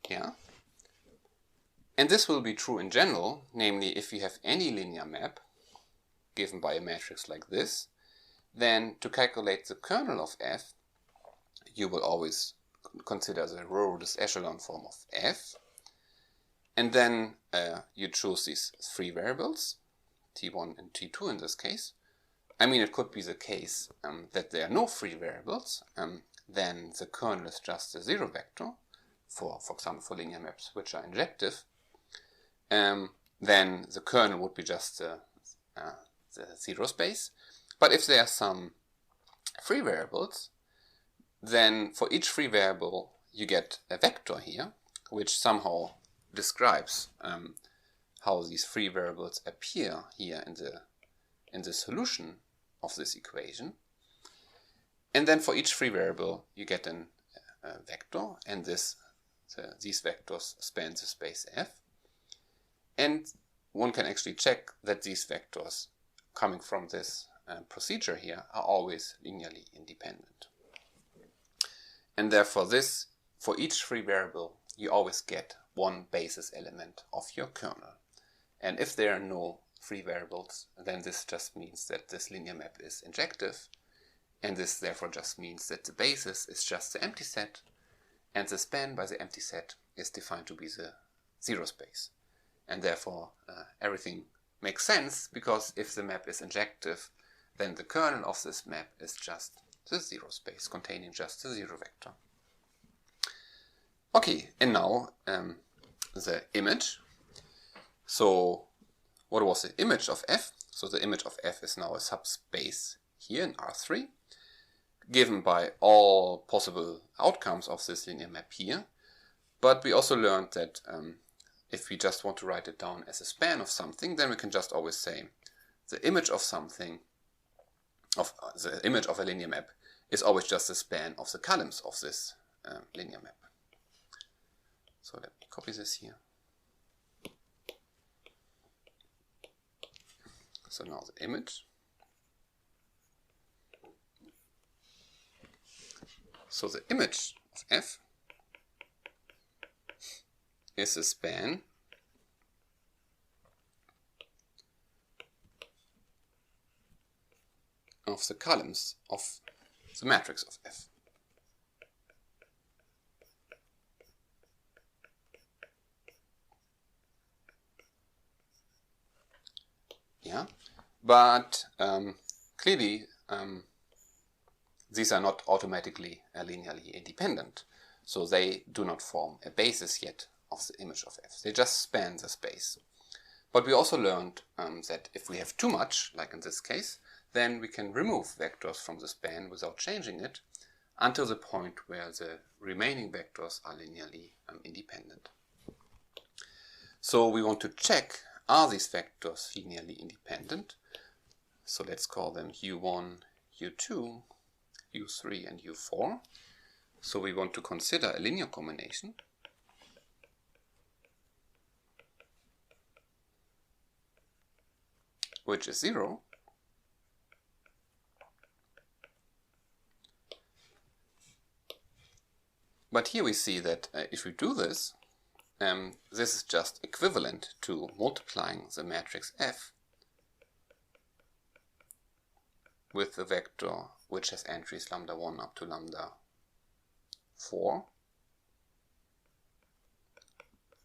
Speaker 1: Yeah. And this will be true in general, namely if you have any linear map given by a matrix like this, then to calculate the kernel of F, you will always consider the row echelon form of F, and then you choose these three variables, T1 and T2 in this case. I mean, it could be the case that there are no free variables, then the kernel is just a zero vector, for example for linear maps which are injective. Then the kernel would be just the zero space. But if there are some free variables, then for each free variable you get a vector here, which somehow describes how these free variables appear here in the solution of this equation. And then for each free variable you get a vector, and these vectors span the space F. And one can actually check that these vectors coming from this procedure here are always linearly independent. And therefore for each free variable you always get one basis element of your kernel. And if there are no free variables, then this just means that this linear map is injective, and this therefore just means that the basis is just the empty set, and the span by the empty set is defined to be the zero space. And therefore everything makes sense, because if the map is injective, then the kernel of this map is just the zero space containing just the zero vector. Okay, and now the image. So what was the image of F? So the image of F is now a subspace here in R3, given by all possible outcomes of this linear map here. But we also learned that if we just want to write it down as a span of something, then we can just always say the image of something, the image of a linear map is always just the span of the columns of this linear map. So let me copy this here. So now the image. So the image of F is the span of the columns of the matrix of F. Yeah, but clearly these are not automatically linearly independent, so they do not form a basis yet of the image of F. They just span the space. But we also learned that if we have too much, like in this case, then we can remove vectors from the span without changing it until the point where the remaining vectors are linearly independent. So we want to check, are these vectors linearly independent? So let's call them U1, U2, U3 and U4. So we want to consider a linear combination which is 0, but here we see that if we do this, this is just equivalent to multiplying the matrix F with the vector which has entries lambda 1 up to lambda 4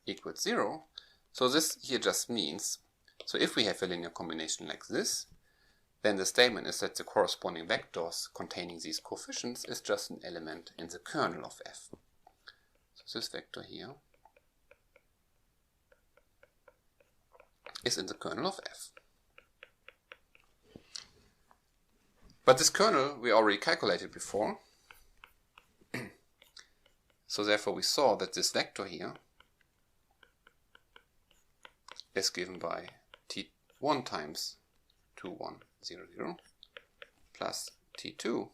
Speaker 1: equals 0. So this here just means, so if we have a linear combination like this, then the statement is that the corresponding vectors containing these coefficients is just an element in the kernel of F. So this vector here is in the kernel of F. But this kernel we already calculated before. So therefore we saw that this vector here is given by T1 times 2, 1, 0, 0 plus T2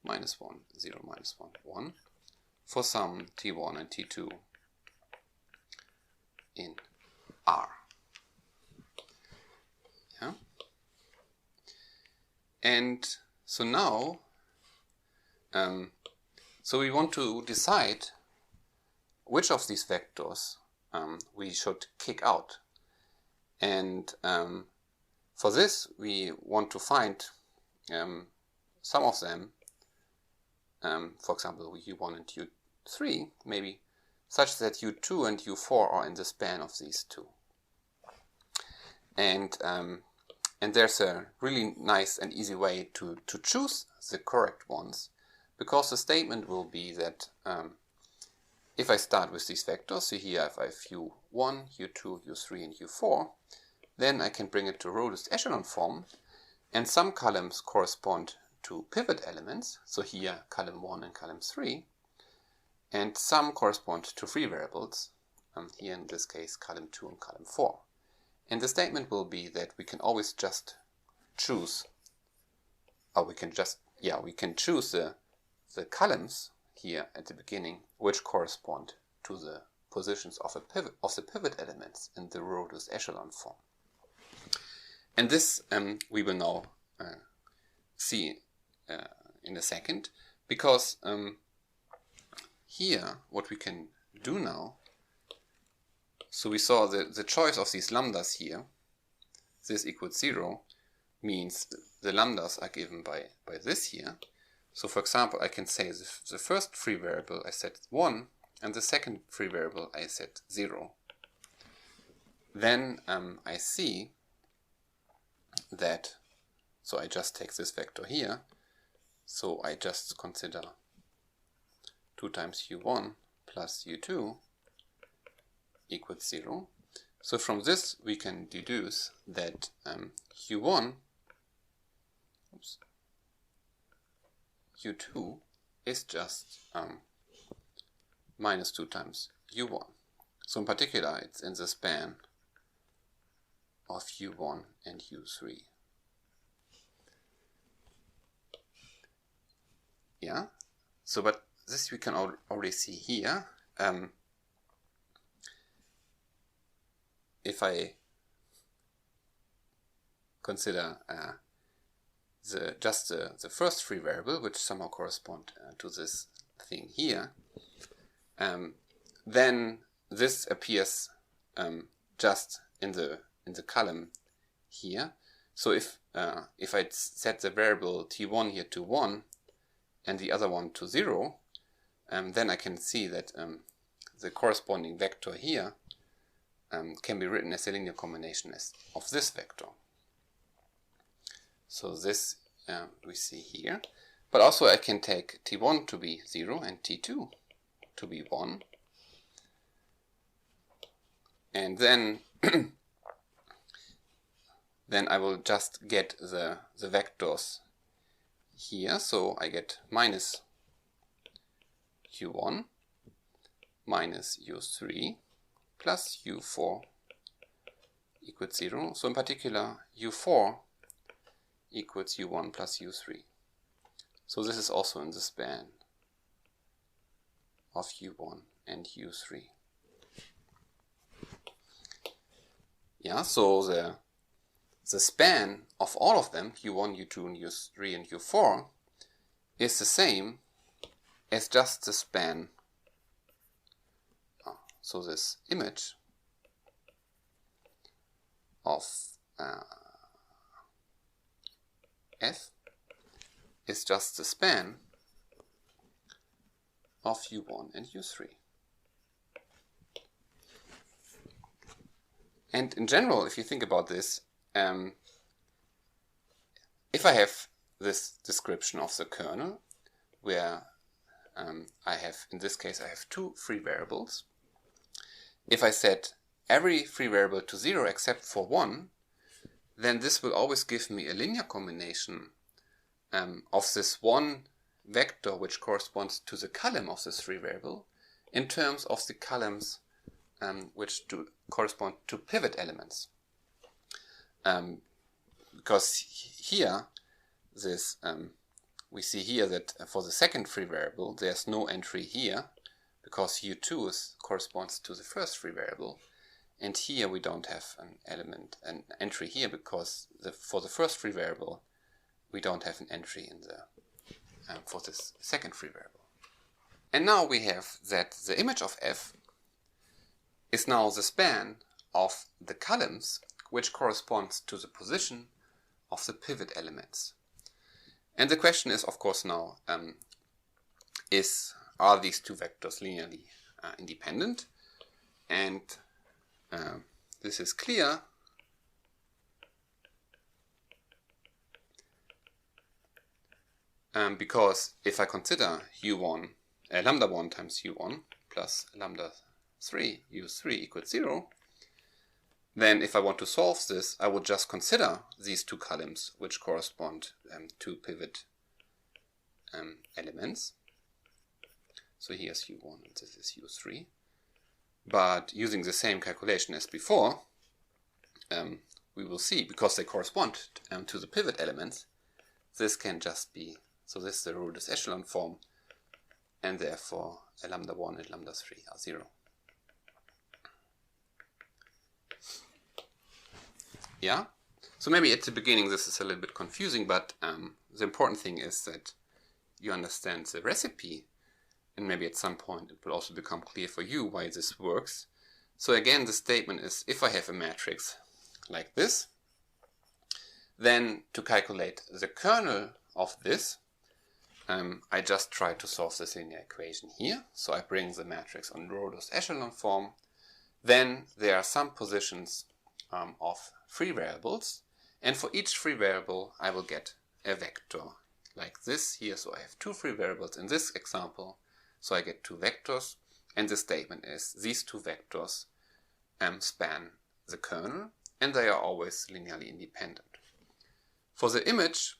Speaker 1: minus 1, 0, minus 1, 1 for some T1 and T2 in R. Yeah? And so now, so we want to decide which of these vectors we should kick out. And for this, we want to find some of them, for example, U1 and U3, maybe, such that U2 and U4 are in the span of these two. And there's a really nice and easy way to choose the correct ones, because the statement will be that if I start with these vectors, so here if I have U1, U2, U3 and U4, then I can bring it to row echelon form, and some columns correspond to pivot elements, so here column 1 and column 3, and some correspond to free variables, here in this case column 2 and column 4. And the statement will be that we can always just choose, or we can choose the columns here at the beginning which correspond to the positions of the pivot elements in the row echelon form. And this we will now see in a second, because here what we can do now, so we saw the choice of these lambdas here, this equals 0, means the lambdas are given by this here. So for example, I can say the first free variable I set 1 and the second free variable I set 0. Then I see that, so I just take this vector here, so I just consider 2 times U1 plus U2 equals 0. So from this we can deduce that U1, U2 is just minus 2 times U1. So in particular it's in the span of U1 and U3. Yeah, so but this we can already see here. If I consider just the first free variable, which somehow correspond to this thing here, then this appears just in the column here. So if I set the variable t1 here to 1 and the other one to 0, then I can see that the corresponding vector here can be written as a linear combination of this vector. So this we see here. But also I can take t1 to be 0 and t2 to be 1. And then then I will just get the vectors here. So I get minus u1 minus u3 plus u4 equals 0. So in particular u4 equals u1 plus u3. So this is also in the span of u1 and u3. Yeah, so the span of all of them, u1, u2, and u3, and u4, is the same as just the span. So this image of F is just the span of u1 and u3. And in general, if you think about this, if I have this description of the kernel, where I have, in this case, I have two free variables. If I set every free variable to 0 except for 1, then this will always give me a linear combination of this one vector which corresponds to the column of this free variable in terms of the columns which correspond to pivot elements. Because here, this we see here that for the second free variable there's no entry here because u2 corresponds to the first free variable, and here we don't have an entry here, because for the first free variable we don't have an entry in the for this second free variable. And now we have that the image of f is now the span of the columns which corresponds to the position of the pivot elements. And the question is, of course, now, are these two vectors linearly independent? And this is clear because if I consider u1, lambda 1 times u1 plus lambda 3 u3 equals 0, then if I want to solve this, I would just consider these two columns which correspond to pivot elements. So here's u1 and this is u3. But using the same calculation as before, we will see, because they correspond to the pivot elements, this can just be, so this is the Row Echelon form, and therefore lambda 1 and lambda 3 are 0. Yeah? So maybe at the beginning this is a little bit confusing, but the important thing is that you understand the recipe, and maybe at some point it will also become clear for you why this works. So again, the statement is, if I have a matrix like this, then to calculate the kernel of this, I just try to solve this linear equation here. So I bring the matrix on Row Echelon form. Then there are some positions of free variables, and for each free variable I will get a vector like this here. So I have two free variables in this example, so I get two vectors, and the statement is these two vectors span the kernel, and they are always linearly independent. For the image,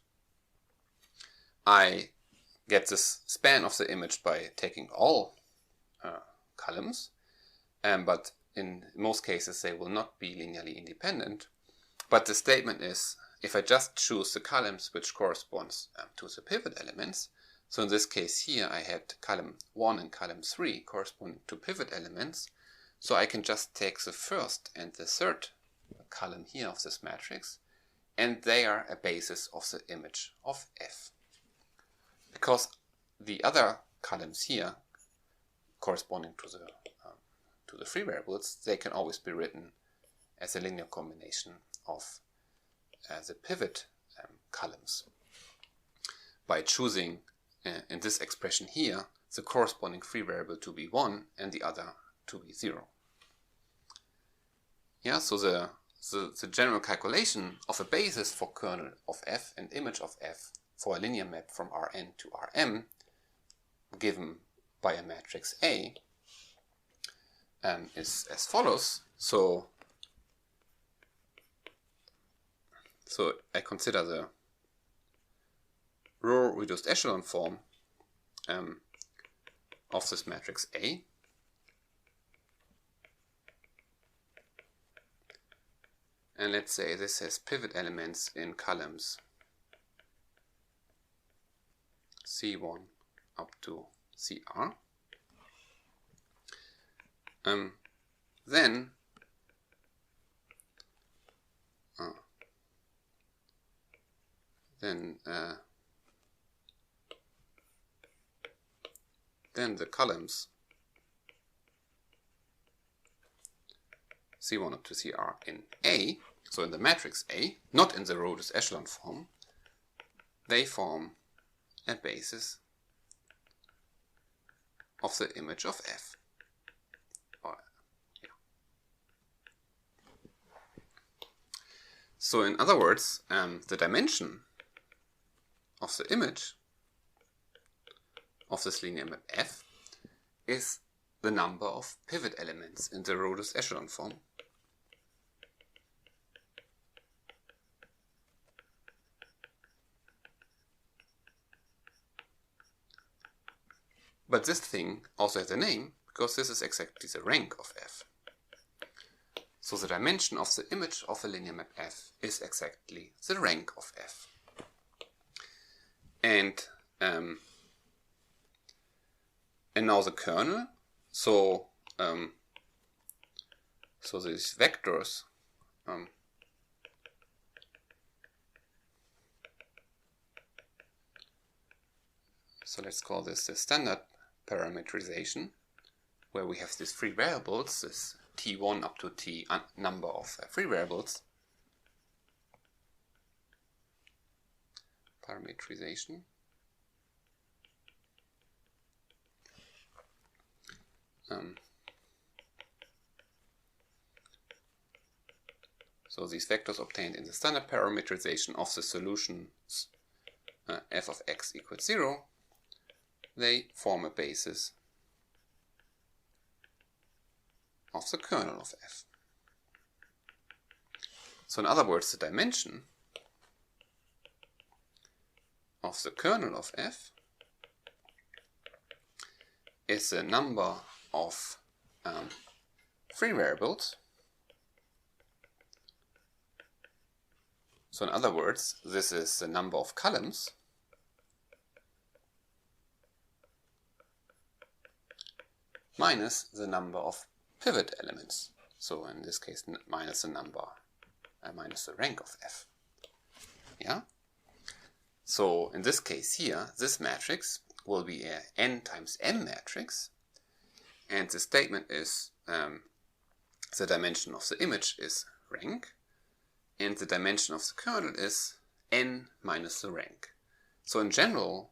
Speaker 1: I get this span of the image by taking all columns, but in most cases they will not be linearly independent. But the statement is, if I just choose the columns which corresponds to the pivot elements, so in this case here I had column 1 and column 3 corresponding to pivot elements, so I can just take the first and the third column here of this matrix, and they are a basis of the image of f. Because the other columns here corresponding to the free variables, they can always be written as a linear combination of the pivot columns by choosing in this expression here the corresponding free variable to be 1 and the other to be 0. Yeah, so the general calculation of a basis for kernel of f and image of f for a linear map from Rn to Rm given by a matrix A is as follows. So I consider the row reduced echelon form of this matrix A, and let's say this has pivot elements in columns C1 up to CR. Then the columns C1 up to CR in A, so in the matrix A, not in the Row Echelon form, they form a basis of the image of f. So in other words, the dimension of the image of this linear map f is the number of pivot elements in the Row Echelon form. But this thing also has a name, because this is exactly the rank of f. So the dimension of the image of a linear map f is exactly the rank of f. And now the kernel. So So these vectors so let's call this the standard parameterization, where we have these free variables, this t1 up to t number of free variables. Parameterization. So these vectors obtained in the standard parameterization of the solutions f of x equals 0, they form a basis of the kernel of f. So in other words, the dimension of the kernel of f is the number of free variables. So in other words, this is the number of columns minus the number of pivot elements. So in this case, minus the number, minus the rank of f. Yeah? So in this case here, this matrix will be a n times m matrix, and the statement is the dimension of the image is rank, and the dimension of the kernel is n minus the rank. So in general,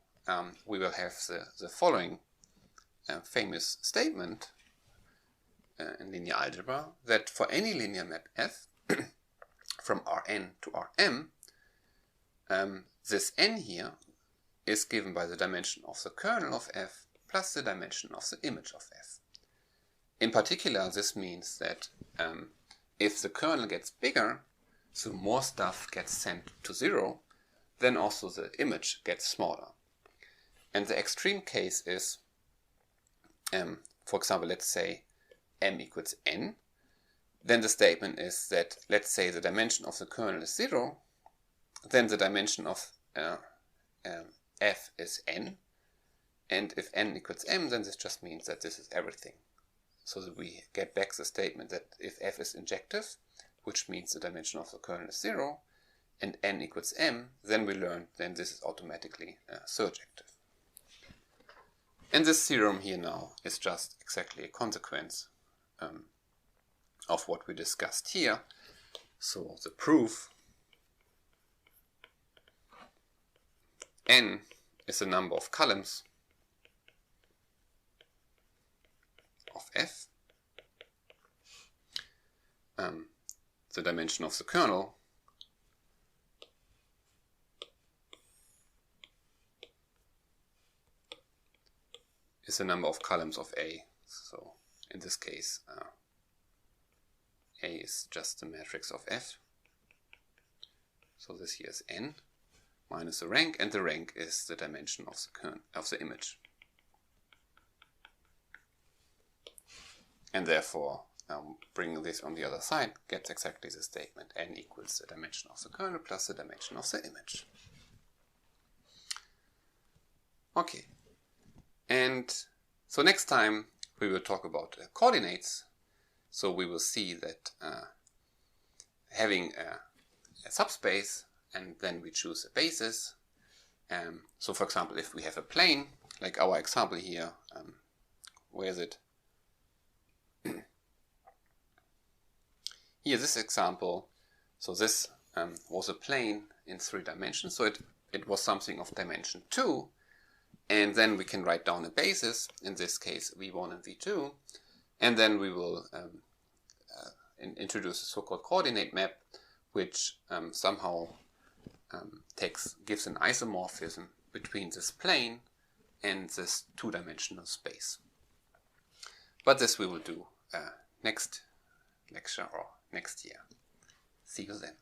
Speaker 1: we will have the following famous statement in linear algebra, that for any linear map f from Rn to Rm, this n here is given by the dimension of the kernel of f plus the dimension of the image of f. In particular, this means that if the kernel gets bigger, so more stuff gets sent to 0, then also the image gets smaller. And the extreme case is, for example, let's say m equals n, then the statement is that, let's say the dimension of the kernel is 0, then the dimension of f is n, and if n equals m, then this just means that this is everything. So that we get back the statement that if f is injective, which means the dimension of the kernel is 0, and n equals m, then we learn then this is automatically surjective. And this theorem here now is just exactly a consequence of what we discussed here. So the proof, n is the number of columns of f, the dimension of the kernel is the number of columns of A. So in this case, A is just the matrix of F. So this here is n minus the rank, and the rank is the dimension of the kernel of the image. And therefore, bringing this on the other side gets exactly the statement: n equals the dimension of the kernel plus the dimension of the image. Okay. And so next time we will talk about coordinates. So we will see that having a subspace, and then we choose a basis. So for example, if we have a plane, like our example here, where is it? Here, this example, so this was a plane in 3 dimensions, so it was something of dimension 2, and then we can write down a basis, in this case v1 and v2, and then we will introduce a so-called coordinate map, which somehow gives an isomorphism between this plane and this 2-dimensional space. But this we will do next lecture or next year. See you then.